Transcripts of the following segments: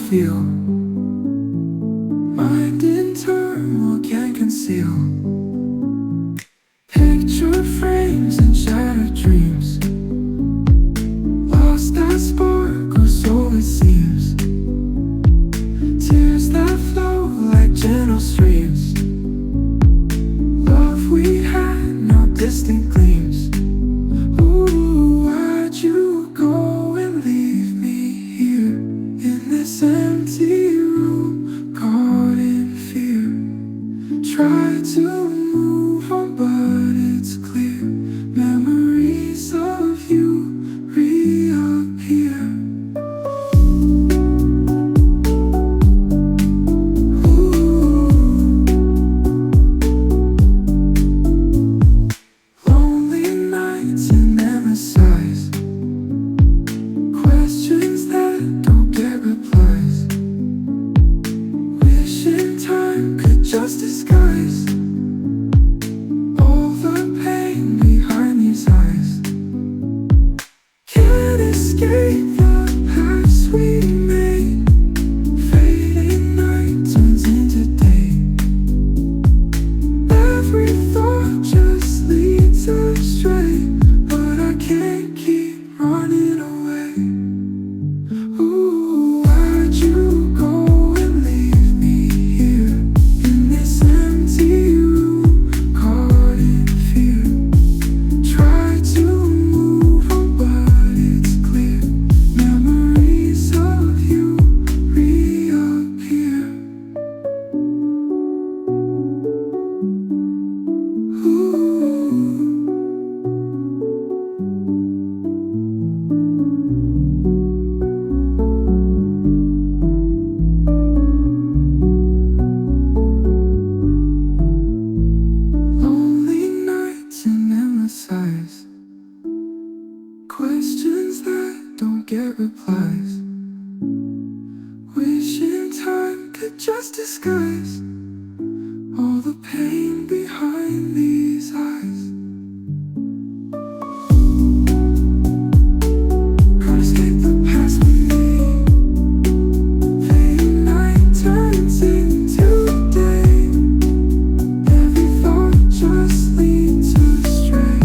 feel. Mind in turmoil can't conceal. Picture frames and shattered dreams. Lost that spark, or so it seems. Tears that flow like gentle streams. Love we had, now distant gleams. Ooh, why'd you go and leave me here in this empty room, caught in fear? Try to move on, but it's clear. Memories of you reappear. Lonely nights and endless sighs, questions that don't get replies. Wishing time could just disguise all the pain behind these eyes. Can't escape the paths we made. Fading night turns into day. Every thought just leads astray, but I can't keep running away. Ooh, why'd you go and leave me here in this empty room, caught in fear? Try to move on, but it's clear. Memories of you reappear. Lonely nights and endless sighs, questions that don't get replies. Wishing time could just disguise all the pain behind these eyes. Can't escape the past with me. Fading night turns into day. Every thought just leads astray,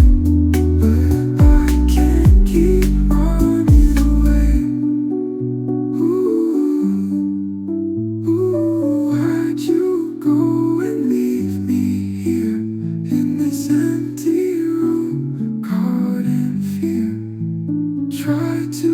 but I can't keep running away. Ooh, why'd you go and leave me here in this empty room, caught in fear? Try to